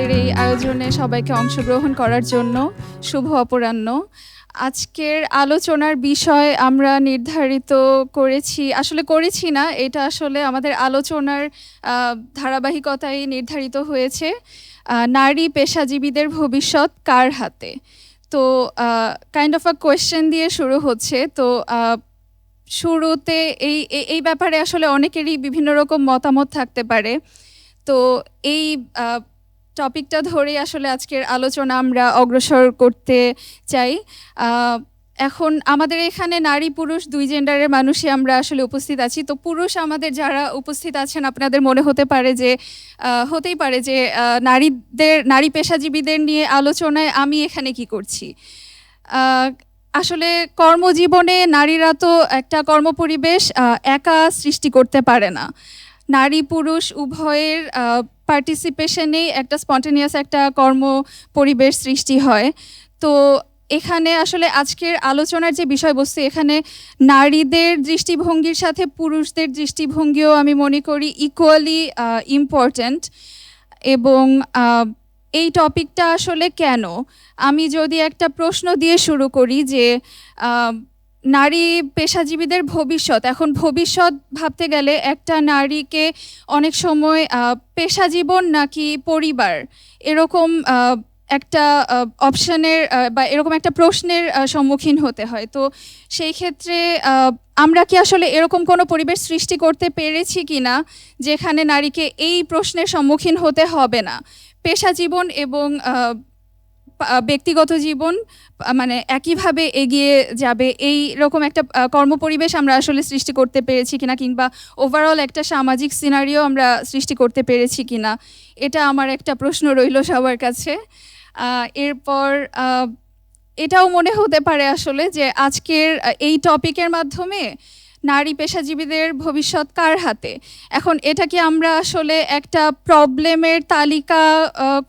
আমাদের এই আয়োজনে সবাইকে অংশগ্রহণ করার জন্য শুভ অপরাহ্ন। আজকের আলোচনার বিষয় আমরা নির্ধারিত করেছি না, এটা আসলে আমাদের আলোচনার ধারাবাহিকতায় নির্ধারিত হয়েছে। নারী পেশাজীবীদের ভবিষ্যৎ কার হাতে? তো কাইন্ড অফ আ কোয়েশ্চেন দিয়ে শুরু হচ্ছে। তো শুরুতে এই ব্যাপারে আসলে অনেকেরই বিভিন্ন রকম মতামত থাকতে পারে। তো এই টপিকটা ধরেই আসলে আজকের আলোচনা আমরা অগ্রসর করতে চাই। এখন আমাদের এখানে নারী পুরুষ দুই জেন্ডারের মানুষই আমরা আসলে উপস্থিত আছি। তো পুরুষ আমাদের যারা উপস্থিত আছেন, আপনাদের মনে হতেই পারে যে নারী পেশাজীবীদের নিয়ে আলোচনায় আমি এখানে কি করছি। আসলে কর্মজীবনে নারীরা তো একটা কর্মপরিবেশ একা সৃষ্টি করতে পারে না। নারী পুরুষ উভয়ের পার্টিসিপেশনেই একটা স্পন্টেনিয়াস একটা কর্ম পরিবেশ সৃষ্টি হয়। তো এখানে আসলে আজকের আলোচনার যে বিষয়বস্তু, এখানে নারীদের দৃষ্টিভঙ্গির সাথে পুরুষদের দৃষ্টিভঙ্গিও আমি মনে করি ইকুয়ালি ইম্পর্ট্যান্ট। এবং এই টপিকটা আসলে কেন, আমি যদি একটা প্রশ্ন দিয়ে শুরু করি যে নারী পেশাজীবীদের ভবিষ্যৎ, এখন ভবিষ্যৎ ভাবতে গেলে একটা নারীকে অনেক সময় পেশাজীবন নাকি পরিবার এরকম একটা অপশনের বা এরকম একটা প্রশ্নের সম্মুখীন হতে হয়। তো সেই ক্ষেত্রে আমরা কি আসলে এরকম কোনো পরিবেশ সৃষ্টি করতে পেরেছি কি না যেখানে নারীকে এই প্রশ্নের সম্মুখীন হতে হবে না? পেশাজীবন এবং ব্যক্তিগত জীবন মানে একইভাবে এগিয়ে যাবে, এই রকম একটা কর্মপরিবেশ আমরা আসলে সৃষ্টি করতে পেরেছি কিনা, কিংবা ওভারঅল একটা সামাজিক সিনারিও আমরা সৃষ্টি করতে পেরেছি কিনা, এটা আমার একটা প্রশ্ন রইল সবার কাছে। এরপর এটাও মনে হতে পারে আসলে যে আজকের এই টপিকের মাধ্যমে নারী পেশাজীবীদের ভবিষ্যৎ কার হাতে। এখন এটা কি আমরা আসলে একটা প্রবলেমের তালিকা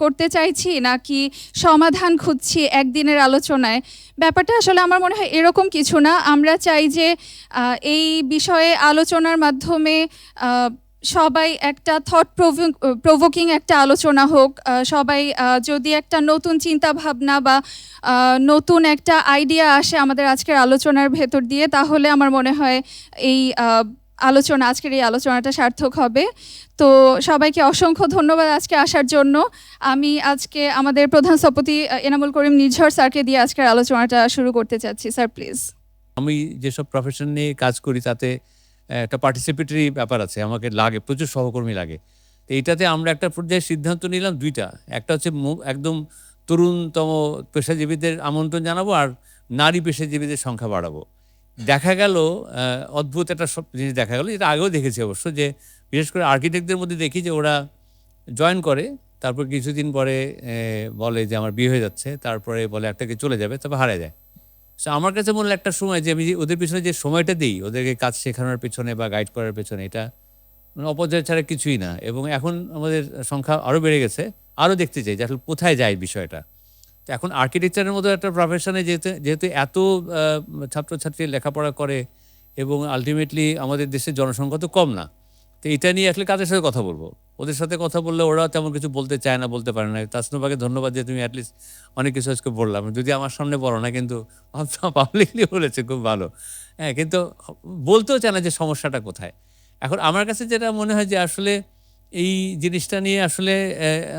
করতে চাইছি নাকি সমাধান খুঁজছি একদিনের আলোচনায়? ব্যাপারটা আসলে আমার মনে হয় এরকম কিছু না। আমরা চাই যে এই বিষয়ে আলোচনার মাধ্যমে সবাই একটা প্রভোকিং একটা আলোচনা হোক। সবাই যদি একটা নতুন চিন্তা ভাবনা বা নতুন একটা আইডিয়া আসে আমাদের আজকের আলোচনার ভেতর দিয়ে, তাহলে আমার মনে হয় এই আজকের এই আলোচনাটা সার্থক হবে। তো সবাইকে অসংখ্য ধন্যবাদ আজকে আসার জন্য। আমি আজকে আমাদের প্রধান স্থপতি এনামুল করিম নির্ঝর স্যারকে দিয়ে আজকের আলোচনাটা শুরু করতে চাচ্ছি। Sir please. আমি যেসব প্রফেশন নিয়ে কাজ করি তাতে একটা পার্টিসিপেটরি ব্যাপার আছে, আমাকে লাগে, প্রচুর সহকর্মী লাগে। তো এইটাতে আমরা একটা পর্যায়ে সিদ্ধান্ত নিলাম দুইটা। একটা হচ্ছে একদম তরুণতম পেশাজীবীদের আমন্ত্রণ জানাবো, আর নারী পেশাজীবীদের সংখ্যা বাড়াবো। দেখা গেল অদ্ভুত একটা সব জিনিস দেখা গেল, যেটা আগেও দেখেছি অবশ্য, যে বিশেষ করে আর্কিটেক্টদের মধ্যে দেখি যে ওরা জয়েন করে, তারপর কিছুদিন পরে বলে যে আমার বিয়ে হয়ে যাচ্ছে, তারপরে বলে একটা কি চলে যাবে, তারপর হারিয়ে যায়। আমার কাছে মনে হয় একটা সময় যে আমি ওদের পিছনে যে সময়টা দিই, ওদেরকে কাজ শেখানোর পেছনে বা গাইড করার পেছনে, এটা মানে অপচয় ছাড়া কিছুই না। এবং এখন আমাদের সংখ্যা আরও বেড়ে গেছে, আরও দেখতে চাই যে আসলে কোথায় যায় বিষয়টা। তো এখন আর্কিটেকচারের মতো একটা প্রফেশনে যেহেতু এত ছাত্রছাত্রী লেখাপড়া করে এবং আলটিমেটলি আমাদের দেশের জনসংখ্যা তো কম না, তো এটা নিয়ে আসলে কাদের সাথে কথা বলবো? ওদের সাথে কথা বললে ওরা তেমন কিছু বলতে চায় না, বলতে পারে না। তাসনুবাকে ধন্যবাদ যে তুমি অ্যাটলিস্ট অনেক কিছু আজকে বললাম, যদি আমার সামনে বলো না, কিন্তু পাবলিকলি বলেছে, খুব ভালো। হ্যাঁ, কিন্তু বলতেও চায় না যে সমস্যাটা কোথায়। এখন আমার কাছে যেটা মনে হয় যে আসলে এই জিনিসটা নিয়ে আসলে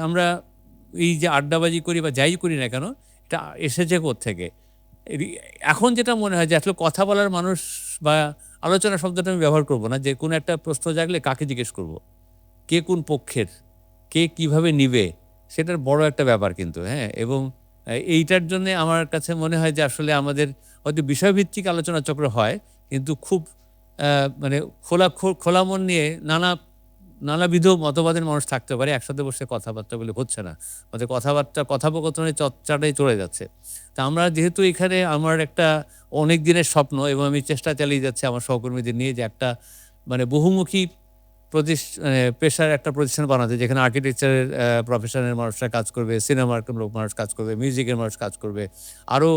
আমরা এই যে আড্ডাবাজি করি বা যাই করি না কেন, এটা এসেছে কোত্থেকে? এখন যেটা মনে হয় যে আসলে কথা বলার মানুষ বা আলোচনা শব্দটা আমি ব্যবহার করব না, যে কোনো একটা প্রশ্ন জাগলে কাকে জিজ্ঞেস করব, কে কোন পক্ষের, কে কিভাবে নিবে, সেটার বড় একটা ব্যাপার কিন্তু। হ্যাঁ, এবং এইটার জন্য আমার কাছে মনে হয় যে আসলে আমাদের হয়তো বিষয়ভিত্তিক আলোচনা চক্র হয়, কিন্তু খুব মানে খোলা মন নিয়ে নানাবিধ মতবাদের মানুষ থাকতে পারে, একসাথে বসে কথাবার্তা বলে হচ্ছে না, আমাদের কথোপকথনের চর্চাটাই চলে যাচ্ছে। তা আমরা যেহেতু এখানে, আমার একটা অনেক দিনের স্বপ্ন এবং আমি চেষ্টা চালিয়ে যাচ্ছি আমার সহকর্মীদের নিয়ে, যে একটা মানে বহুমুখী পেশার একটা প্রতিষ্ঠান বানাতে, যেখানে আর্কিটেকচারের প্রফেশনের মানুষরা কাজ করবে, সিনেমার মানুষ কাজ করবে, মিউজিকের মানুষ কাজ করবে, আরও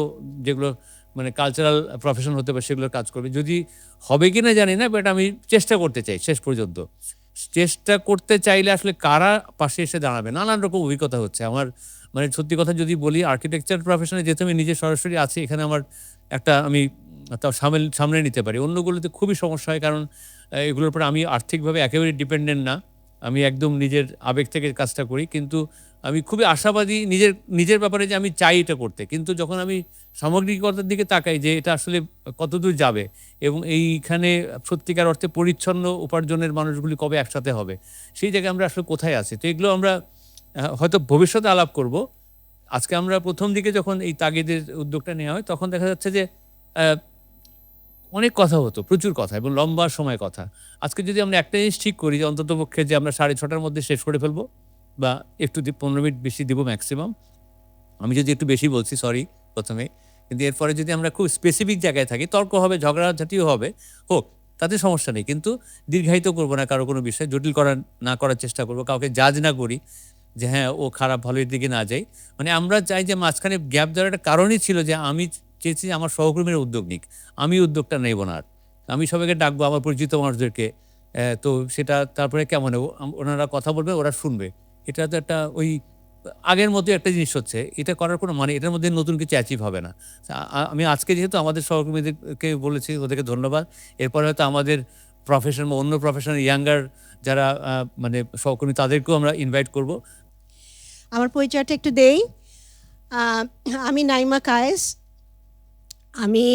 যেগুলো মানে কালচারাল প্রফেশন হতে পারে সেগুলোর কাজ করবে। যদি হবে কিনা জানি না, বাট আমি চেষ্টা করতে চাই শেষ পর্যন্ত। চেষ্টা করতে চাইলে আসলে কারা পাশে এসে দাঁড়াবে, নানান রকম অভিজ্ঞতা হচ্ছে আমার। মানে সত্যি কথা যদি বলি, আর্কিটেকচার প্রফেশনে যেহেতু আমি নিজে সরাসরি আছি, এখানে আমার একটা আমি তাও সামলে নিতে পারি। অন্যগুলোতে খুবই সমস্যা হয়, কারণ এগুলোর উপরে আমি আর্থিকভাবে একেবারেই ডিপেন্ডেন্ট না। আমি একদম নিজের আবেগ থেকে কাজটা করি। কিন্তু আমি খুবই আশাবাদী নিজের ব্যাপারে, যে আমি চাই এটা করতে। কিন্তু যখন আমি সামগ্রিকতার দিকে তাকাই যে এটা আসলে কতদূর যাবে এবং এইখানে সত্যিকার অর্থে পরিচ্ছন্ন উপার্জনের মানুষগুলি কবে একসাথে হবে, সেই জায়গায় আমরা আসলে কোথায় আছি। তো এগুলো আমরা হয়তো ভবিষ্যতে আলাপ করব। আজকে আমরা ১ম দিকে যখন এই তাগিদের উদ্যোগটা নেওয়া হয়, তখন দেখা যাচ্ছে যে আ অনেক কথা হতো, প্রচুর কথা এবং লম্বা সময় কথা। আজকে যদি আমরা একটা জিনিস ঠিক করি যে অন্ততপক্ষে যে আমরা 6:30টার মধ্যে শেষ করে ফেলবো, বা একটু ১৫ মিনিট বেশি দিব ম্যাক্সিমাম। আমি যদি একটু বেশি বলছি, সরি ১ম এ। কিন্তু এরপরে যদি আমরা খুব স্পেসিফিক জায়গায় থাকি, তর্ক হবে, ঝগড়াঝাটিও হবে, হোক, তাতে সমস্যা নেই। কিন্তু দীর্ঘায়িত করব না কারো কোনো বিষয়, জটিল না করার চেষ্টা করব। কাউকে জাজ না করি যে হ্যাঁ, ও খারাপ, ভালো এর দিকে না যাই। মানে আমরা চাই যে মাঝখানে গ্যাপ দেওয়ার একটা কারণই ছিল যে আমি চেয়েছি যে আমার সহকর্মীরা উদ্যোগ নিক। আমি উদ্যোগটা নেব না আর। আমি সবাইকে ডাকবো, আমার পরিচিত মানুষদেরকে। তো সেটা তারপরে কেমন হবে? ওনারা কথা বলবে, ওরা শুনবে। এটা তো একটা ওই আগের মতোই একটা জিনিস হচ্ছে। এটা করার কোনো মানে, এটার মধ্যে নতুন কিছু অ্যাচিভ হবে না। আমি আজকে যেহেতু আমাদের সহকর্মীদেরকে বলেছি, ওদেরকে ধন্যবাদ। এরপরে হয়তো আমাদের প্রফেশন বা অন্য প্রফেশনাল ইয়াঙ্গার যারা মানে সহকর্মী, তাদেরকেও আমরা ইনভাইট করব। আমার পরিচয়টা একটু দেই। আহ, আমি নাইমা কায়েস। আমি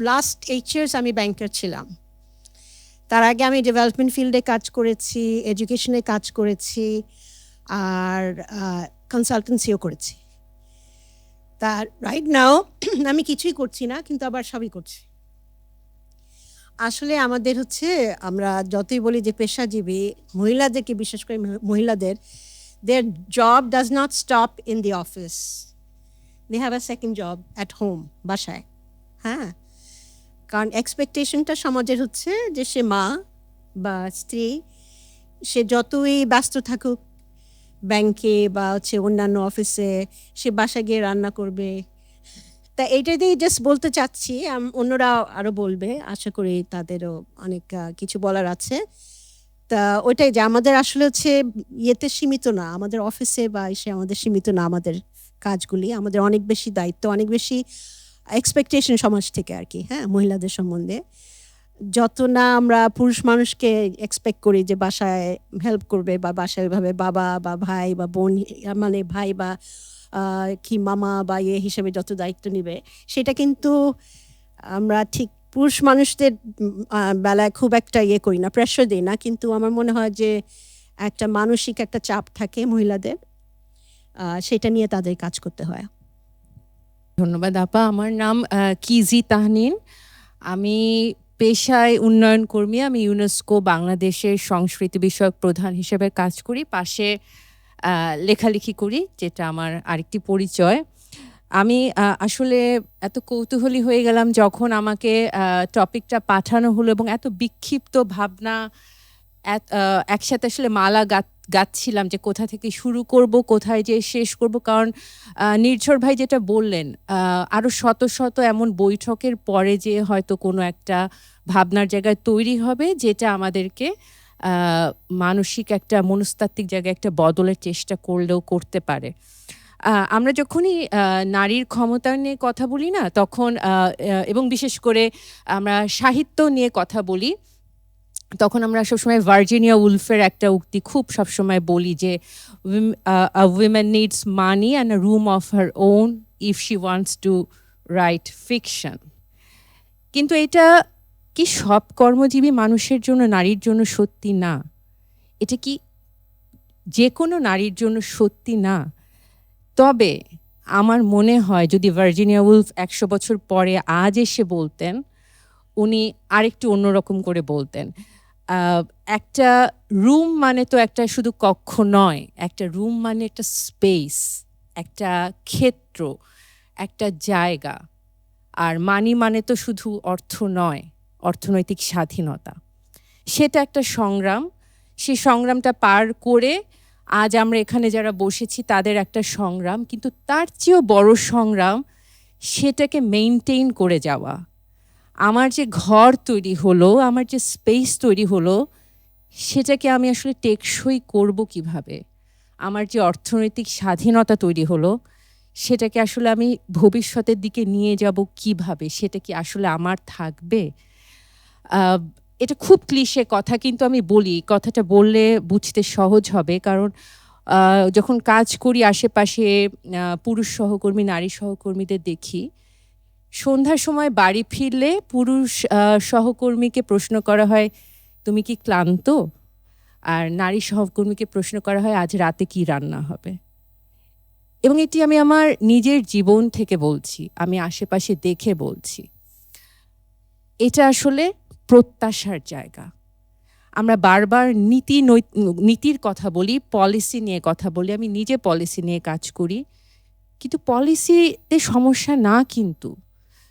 লাস্ট 8 ইয়ার্স আমি ব্যাংকার ছিলাম। তার আগে আমি ডেভেলপমেন্ট ফিল্ডে কাজ করেছি, এডুকেশনে কাজ করেছি, আর কনসালটেন্সিও করেছি। তার রাইট নাও আমি কিছুই করছি না, কিন্তু আবার সবই করছি। আসলে আমাদের হচ্ছে, আমরা যতই বলি যে পেশাজীবী মহিলাদেরকে, বিশেষ করে মহিলাদের, their job does not stop in the office. They have a second job at home, বাসায়। হ্যাঁ, কারণ এক্সপেকটেশনটা সমাজের হচ্ছে যে সে মা বা স্ত্রী, সে যতই ব্যস্ত থাকুক ব্যাংকে বা হচ্ছে অন্যান্য অফিসে, সে বাসায় গিয়ে রান্না করবে। তা এইটা দিয়ে জাস্ট বলতে চাচ্ছি, অন্যরা আরও বলবে, আশা করি তাদেরও অনেক কিছু বলার আছে। তা ওইটাই যে আমাদের আসলে হচ্ছে ইয়েতে সীমিত না, আমাদের অফিসে বা এসে আমাদের সীমিত না আমাদের কাজগুলি। আমাদের অনেক বেশি দায়িত্ব, অনেক বেশি এক্সপেকটেশন সমাজ থেকে আর কি, হ্যাঁ, মহিলাদের সম্বন্ধে। যত না আমরা পুরুষ মানুষকে এক্সপেক্ট করি যে বাসায় হেল্প করবে বা বাসায় ওইভাবে বাবা বা ভাই বা বোন, মানে ভাই বা কি মামা বা ইয়ে হিসেবে যত দায়িত্ব নিবে, সেটা কিন্তু আমরা ঠিক পুরুষ মানুষদের বেলায় খুব একটা ইয়ে করি না, প্রেশার দিই না। কিন্তু আমার মনে হয় যে একটা মানসিক একটা চাপ থাকে মহিলাদের, সেটা নিয়ে তাদের কাজ করতে হয়। ধন্যবাদ আপা। আমার নাম কিজি তাহনিন। আমি পেশায় উন্নয়ন কর্মী। আমি ইউনেস্কো বাংলাদেশের সংস্কৃতি বিষয়ক প্রধান হিসেবে কাজ করি, পাশে লেখালেখি করি, যেটা আমার আরেকটি পরিচয়। আমি আসলে এত কৌতূহলী হয়ে গেলাম যখন আমাকে টপিকটা পাঠানো হলো, এবং এত বিক্ষিপ্ত ভাবনা একসাথে আসলে মালা গাচ্ছিলাম যে কোথা থেকে শুরু করব, কোথায় যে শেষ করব। কারণ নির্ঝর ভাই যেটা বললেন, আরো শত শত এমন বৈঠকের পরে যে হয়তো কোনো একটা ভাবনার জায়গায় তৈরি হবে, যেটা আমাদেরকে মানসিক একটা মনস্তাত্ত্বিক জায়গায় একটা বদলের চেষ্টা করলেও করতে পারে। আমরা যখনই নারীর ক্ষমতা নিয়ে কথা বলি না, তখন এবং বিশেষ করে আমরা সাহিত্য নিয়ে কথা বলি, তখন আমরা সবসময় ভার্জিনিয়া উলফের একটা উক্তি খুব সবসময় বলি যে a woman needs money and a room of her own if she wants to write fiction. কিন্তু এটা কি সব কর্মজীবী মানুষের জন্য, নারীর জন্য সত্যি না? এটা কি যে কোনো নারীর জন্য সত্যি না? তবে আমার মনে হয় যদি ভার্জিনিয়া উলফ 100 বছর পরে আজ এসে বলতেন, উনি আরেকটু অন্যরকম করে বলতেন। একটা রুম মানে তো একটা শুধু কক্ষ নয়, একটা রুম মানে একটা স্পেস, একটা ক্ষেত্র, একটা জায়গা। আর মানি মানে তো শুধু অর্থ নয়, অর্থনৈতিক স্বাধীনতা। সেটা একটা সংগ্রাম। সেই সংগ্রামটা পার করে আজ আমরা এখানে যারা বসেছি তাদের একটা সংগ্রাম, কিন্তু তার চেয়েও বড় সংগ্রাম সেটাকে মেইনটেইন করে যাওয়া। আমার যে ঘর তৈরি হলো, আমার যে স্পেস তৈরি হলো, সেটাকে আমি আসলে টেকসই করব কিভাবে? আমার যে অর্থনৈতিক স্বাধীনতা তৈরি হলো, সেটাকে আসলে আমি ভবিষ্যতের দিকে নিয়ে যাব কিভাবে? সেটা কি আসলে আমার থাকবে? আহ, এটা খুব ক্লিশে কথা, কিন্তু আমি বলি, কথাটা বললে বুঝতে সহজ হবে। কারণ যখন কাজ করি আশেপাশে পুরুষ সহকর্মী, নারী সহকর্মীদের দেখি, সন্ধ্যার সময় বাড়ি ফিরলে পুরুষ সহকর্মীকে প্রশ্ন করা হয়, তুমি কি ক্লান্ত? আর নারী সহকর্মীকে প্রশ্ন করা হয়, আজ রাতে কি রান্না হবে? এবং এটি আমি আমার নিজের জীবন থেকে বলছি, আমি আশেপাশে দেখে বলছি। এটা আসলে প্রত্যাশার জায়গা। আমরা বারবার নীতির কথা বলি, পলিসি নিয়ে কথা বলি। আমি নিজে পলিসি নিয়ে কাজ করি, কিন্তু পলিসিতে সমস্যা না, কিন্তু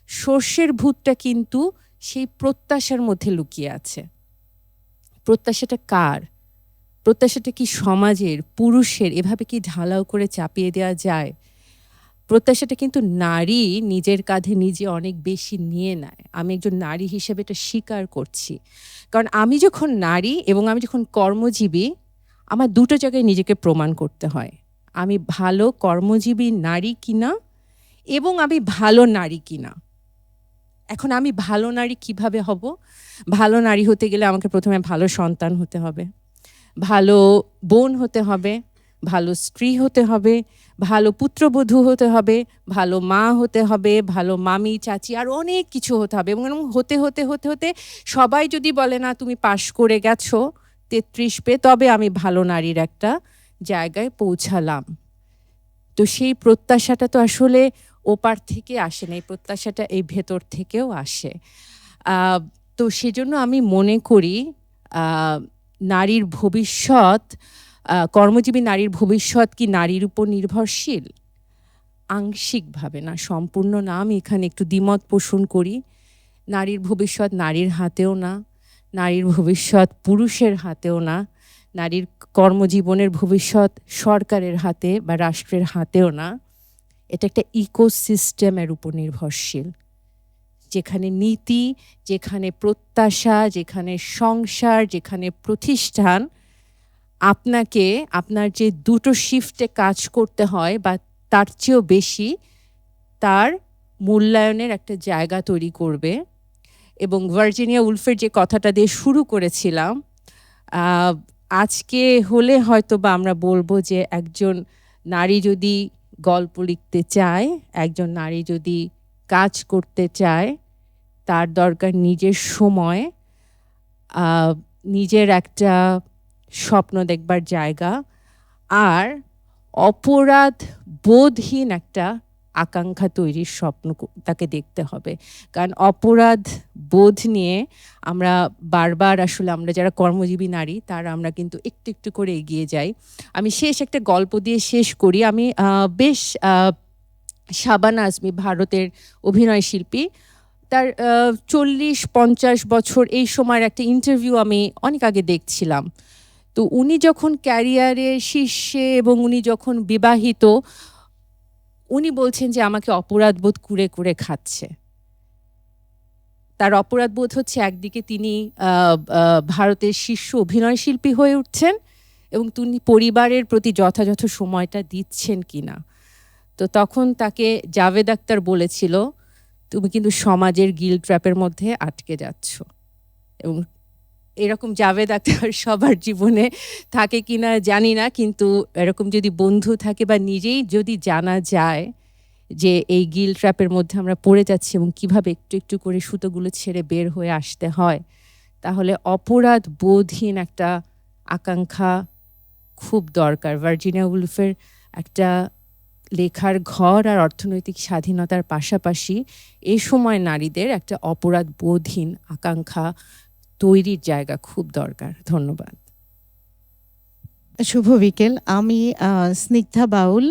সর্ষের ভূতটা কিন্তু সেই প্রত্যাশার মধ্যে লুকিয়ে আছে। প্রত্যাশাটা কার? প্রত্যাশাটা কি সমাজের, পুরুষের? এভাবে কি ঢালাও করে চাপিয়ে দেওয়া যায়? প্রত্যাশাটা কিন্তু নারী নিজের কাঁধে নিজে অনেক বেশি নিয়ে নেয়। আমি একজন নারী হিসেবে এটা স্বীকার করছি। কারণ আমি যখন নারী এবং আমি যখন কর্মজীবী, আমার দুটো জায়গায় নিজেকে প্রমাণ করতে হয়। আমি ভালো কর্মজীবী নারী কিনা এবং আমি ভালো নারী কিনা। এখন আমি ভালো নারী কিভাবে হব? ভালো নারী হতে গেলে আমাকে প্রথমে ভালো সন্তান হতে হবে, ভালো বোন হতে হবে, ভালো স্ত্রী হতে হবে, ভালো পুত্রবধূ হতে হবে, ভালো মা হতে হবে, ভালো মামি, চাচি, আর অনেক কিছু হতে হবে। এবং এরকম হতে হতে হতে হতে সবাই যদি বলে না তুমি পাশ করে গেছো 33 পেয়ে, তবে আমি ভালো নারীর একটা জায়গায় পৌঁছালাম। তো সেই প্রত্যাশাটা তো আসলে ওপার থেকে আসে না, এই প্রত্যাশাটা এই ভেতর থেকেও আসে। তো সেজন্য আমি মনে করি নারীর ভবিষ্যৎ, কর্মজীবী নারীর ভবিষ্যৎ কি নারীর উপর নির্ভরশীল? আংশিকভাবে, না, সম্পূর্ণ না। আমি এখানে একটু দ্বিমত পোষণ করি। নারীর ভবিষ্যৎ নারীর হাতেও না, নারীর ভবিষ্যৎ পুরুষের হাতেও না, নারীর কর্মজীবনের ভবিষ্যৎ সরকারের হাতে বা রাষ্ট্রের হাতেও না। এটা একটা ইকোসিস্টেমের উপর নির্ভরশীল, যেখানে নীতি, যেখানে প্রত্যাশা, যেখানে সংসার, যেখানে প্রতিষ্ঠান আপনাকে আপনার যে দুটো শিফটে কাজ করতে হয় বা তার চেয়েও বেশি, তার মূল্যায়নের একটা জায়গা তৈরি করবে। এবং ভার্জিনিয়া উলফের যে কথাটা দিয়ে শুরু করেছিলাম, আজকে হলে হয়তো বা আমরা বলবো যে একজন নারী যদি গল্প লিখতে চায়, একজন নারী যদি কাজ করতে চায়, তার দরকার নিজের সময়, নিজের একটা স্বপ্ন দেখবার জায়গা, আর অপরাধ বোধহীন একটা আকাঙ্ক্ষা তৈরির স্বপ্ন তাকে দেখতে হবে। কারণ অপরাধ বোধ নিয়ে আমরা বারবার আসলে, আমরা যারা কর্মজীবী নারী তারা আমরা কিন্তু একটু একটু করে এগিয়ে যাই। আমি একটা গল্প দিয়ে শেষ করি। আমি বেশ শাবানা আজমি, ভারতের অভিনয় শিল্পী, তার 40-50 বছর এই সময়ের একটা ইন্টারভিউ আমি অনেক আগে দেখছিলাম। তো উনি যখন ক্যারিয়ারের শীর্ষে এবং উনি যখন বিবাহিত, উনি বলছেন যে আমাকে অপরাধবোধ কুরে কুরে খাচ্ছে। তার অপরাধবোধ হচ্ছে একদিকে তিনি ভারতের শীর্ষ অভিনয় শিল্পী হয়ে উঠছেন এবং তিনি পরিবারের প্রতি যথাযথ সময়টা দিচ্ছেন কিনা। তো তখন তাকে জাভেদ আখতার বলেছিল, তুমি কিন্তু সমাজের গিল ট্র্যাপের মধ্যে আটকে যাচ্ছ। এবং এরকম জাভেদ আখতার সবার জীবনে থাকে কিনা জানি না, কিন্তু এরকম যদি বন্ধু থাকে বা নিজেই যদি জানা যায় যে এই গিল ট্র্যাপের মধ্যে আমরা পড়ে যাচ্ছি এবং কিভাবে একটু একটু করে সুতোগুলো ছেড়ে বের হয়ে আসতে হয়, তাহলে অপরাধ বোধহীন একটা আকাঙ্ক্ষা খুব দরকার। ভার্জিনিয়া উলফের একটা লেখার ঘর আর অর্থনৈতিক স্বাধীনতার পাশাপাশি এই সময় নারীদের একটা অপরাধ বোধহীন আকাঙ্ক্ষা তৈরির জায়গা খুব দরকার। ধন্যবাদ। শুভ বিকেল। আমি স্নিগ্ধা বাউল।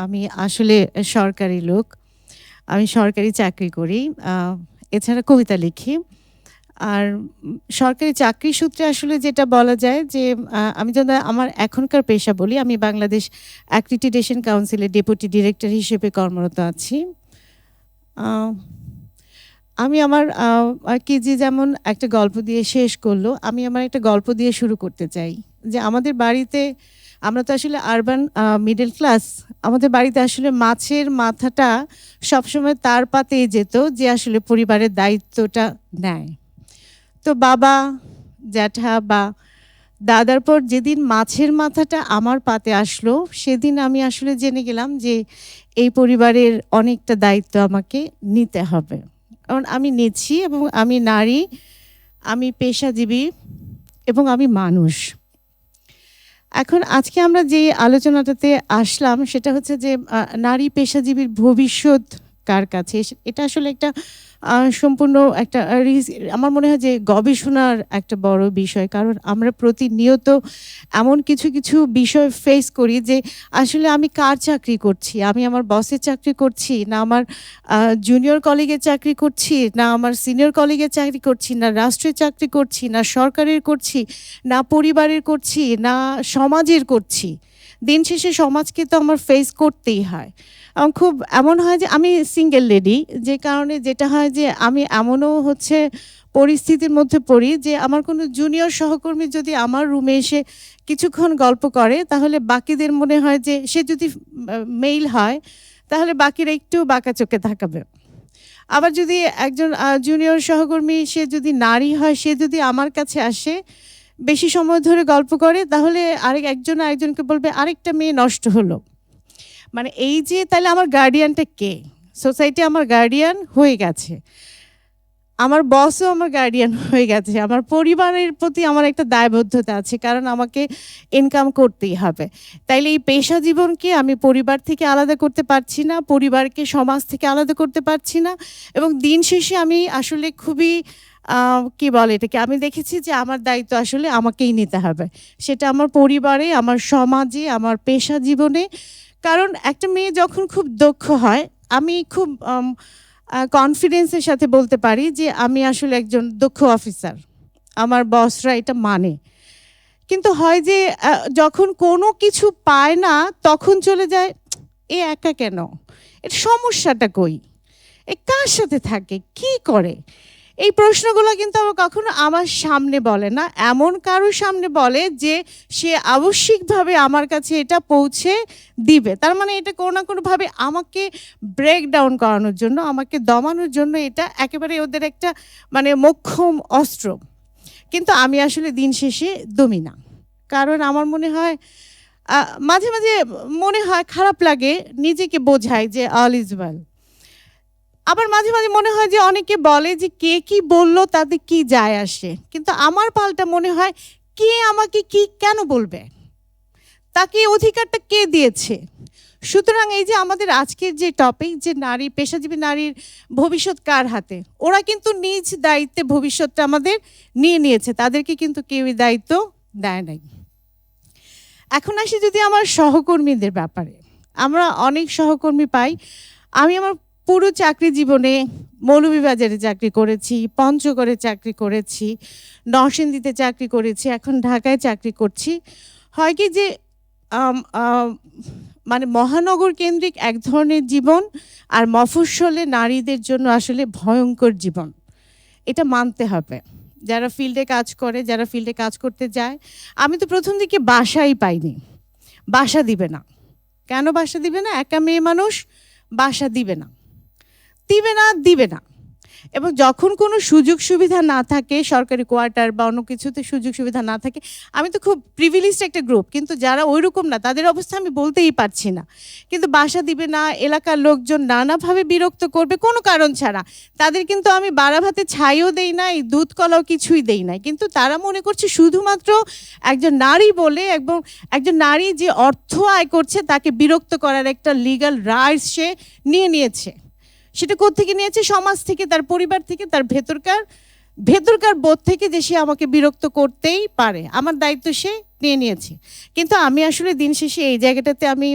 আমি আসলে সরকারি লোক, আমি সরকারি চাকরি করি, এছাড়া কবিতা লিখি। আর সরকারি চাকরি সূত্রে আসলে যেটা বলা যায় যে আমি যদি আমার এখনকার পেশা বলি, আমি বাংলাদেশ অ্যাক্রিডিটেশন কাউন্সিলের ডেপুটি ডিরেক্টর হিসেবে কর্মরত আছি। আমি আমার কেজি যেমন একটা গল্প দিয়ে শেষ করলো, আমি আমার একটা গল্প দিয়ে শুরু করতে চাই। যে আমাদের বাড়িতে, আমরা তো আসলে আরবান মিডল ক্লাস, আমাদের বাড়িতে আসলে মাছের মাথাটা সবসময় তার পাতেই যেত যে আসলে পরিবারের দায়িত্বটা নেয়। তো বাবা, জ্যাঠা বা দাদার পর যেদিন মাছের মাথাটা আমার পাতে আসলো, সেদিন আমি আসলে জেনে গেলাম যে এই পরিবারের অনেকটা দায়িত্ব আমাকে নিতে হবে। কারণ আমি নিচ্ছি, এবং আমি নারী, আমি পেশাজীবী, এবং আমি মানুষ। এখন আজকে আমরা যে আলোচনাটাতে আসলাম সেটা হচ্ছে যে নারী পেশাজীবীর ভবিষ্যৎ কার কাছে। এটা আসলে একটা সম্পূর্ণ একটা আমার মনে হয় যে গবেষণার একটা বড় বিষয়। কারণ আমরা প্রতিনিয়ত এমন কিছু কিছু বিষয় ফেস করি যে আসলে আমি কার চাকরি করছি, আমি আমার বসের চাকরি করছি, না আমার জুনিয়র কলিগের চাকরি করছি, না আমার সিনিয়র কলিগের চাকরি করছি, না রাষ্ট্রের চাকরি করছি, না সরকারের করছি, না পরিবারের করছি, না সমাজের করছি। দিন শেষে সমাজকে তো আমার ফেস করতেই হয়। খুব এমন হয় যে আমি সিঙ্গেল লেডি, যে কারণে যেটা হয় যে আমি এমনও হচ্ছে পরিস্থিতির মধ্যে পড়ি যে আমার কোনো জুনিয়র সহকর্মী যদি আমার রুমে এসে কিছুক্ষণ গল্প করে, তাহলে বাকিদের মনে হয় যে সে যদি মেল হয় তাহলে বাকিরা একটু বাঁকা চোখে তাকাবে। আবার যদি একজন জুনিয়র সহকর্মী, সে যদি নারী হয়, সে যদি আমার কাছে আসে বেশি সময় ধরে গল্প করে, তাহলে একজন আরেকজনকে বলবে আরেকটা মেয়ে নষ্ট হলো। মানে এই যে তাহলে আমার গার্ডিয়ানটা কে? সোসাইটি আমার গার্ডিয়ান হয়ে গেছে, আমার বসও আমার গার্ডিয়ান হয়ে গেছে, আমার পরিবারের প্রতি আমার একটা দায়বদ্ধতা আছে, কারণ আমাকে ইনকাম করতেই হবে। তাইলে এই পেশা জীবনকে আমি পরিবার থেকে আলাদা করতে পারছি না, পরিবারকে সমাজ থেকে আলাদা করতে পারছি না, এবং দিন শেষে আমি আসলে খুবই কি বলে এটাকে, আমি দেখেছি যে আমার দায়িত্ব আসলে আমাকেই নিতে হবে, সেটা আমার পরিবারে, আমার সমাজে, আমার পেশা জীবনে। কারণ একটা মেয়ে যখন খুব দক্ষ হয়, আমি খুব কনফিডেন্সের সাথে বলতে পারি যে আমি আসলে একজন দক্ষ অফিসার, আমার বসরা এটা মানে। কিন্তু হয় যে যখন কোনো কিছু পায় না, তখন চলে যায় এ একা কেন, এর সমস্যাটা কই, এ কার সাথে থাকে, কি করে। এই প্রশ্নগুলো কিন্তু আবার কখনো আমার সামনে বলে না, এমন কারোর সামনে বলে যে সে আবশ্যিকভাবে আমার কাছে এটা পৌঁছে দিবে। তার মানে এটা কোনো না কোনোভাবে আমাকে ব্রেক ডাউন করানোর জন্য, আমাকে দমানোর জন্য, এটা একেবারে ওদের একটা মানে মোক্ষম অস্ত্র। কিন্তু আমি আসলে দিন শেষে দমি না, কারণ আমার মনে হয় মাঝে মাঝে মনে হয় খারাপ লাগে, নিজেকে বোঝায় যে অল ইজ ওয়েল। আবার মাঝে মাঝে মনে হয় যে অনেকে বলে যে কে কি বললো তাতে কি যায় আসে, কিন্তু আমার পাল্টা মনে হয় কে আমাকে কি কেন বলবে, তাকে অধিকারটা কে দিয়েছে। সুতরাং এই যে আমাদের আজকের যে টপিক, যে নারী, পেশাজীবী নারীর ভবিষ্যৎ কার হাতে, ওরা কিন্তু নিজ দায়িত্বে ভবিষ্যৎটা আমাদের নিয়ে নিয়েছে, তাদেরকে কিন্তু কেউই দায়িত্ব দেয় নাই। এখন আসি যদি আমার সহকর্মীদের ব্যাপারে, আমরা অনেক সহকর্মী পাই। আমি আমার পুরো চাকরি জীবনে মৌলভীবাজারে চাকরি করেছি, পঞ্চগড়ে চাকরি করেছি, নরসিংদীতে চাকরি করেছি, এখন ঢাকায় চাকরি করছি। হয় কি যে মানে মহানগর কেন্দ্রিক এক ধরনের জীবন, আর মফস্বলে নারীদের জন্য আসলে ভয়ঙ্কর জীবন, এটা মানতে হবে। যারা ফিল্ডে কাজ করে, যারা ফিল্ডে কাজ করতে যায়, আমি তো প্রথম দিকে বাসাই পাইনি, বাসা দিবে না। কেন বাসা দিবে না? একা মেয়ে মানুষ, বাসা দিবে না, দিবে না। এবং যখন কোনো সুযোগ সুবিধা না থাকে, সরকারি কোয়ার্টার বা অন্য কিছুতে সুযোগ সুবিধা না থাকে, আমি তো খুব প্রিভিলেজড একটা গ্রুপ, কিন্তু যারা ওইরকম না, তাদের অবস্থা আমি বলতেই পারছি না, কিন্তু বাসা দিবে না, এলাকার লোকজন নানাভাবে বিরক্ত করবে কোনো কারণ ছাড়া। তাদের কিন্তু আমি বাড়া ভাতে ছাইও দেই নাই, দুধ কলাও কিছুই দেই নাই, কিন্তু তারা মনে করছে শুধুমাত্র একজন নারী বলে, এবং একজন নারী যে অর্থ আয় করছে তাকে বিরক্ত করার একটা লিগ্যাল রাইটস সে নিয়েছে। সেটা কোত্থেকে নিয়েছে? সমাজ থেকে, তার পরিবার থেকে, তার ভেতরকার বোধ থেকে, যে সে আমাকে বিরক্ত করতেই পারে, আমার দায়িত্ব সে নিয়েছে। কিন্তু আমি আসলে দিন শেষে এই জায়গাটাতে আমি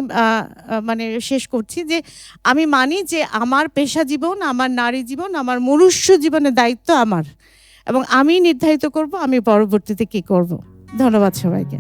মানে শেষ করছি যে আমি মানি যে আমার পেশা জীবন, আমার নারী জীবন, আমার মনুষ্য জীবনের দায়িত্ব আমার, এবং আমি নির্ধারিত করব আমি পরবর্তীতে কি করব। ধন্যবাদ সবাইকে।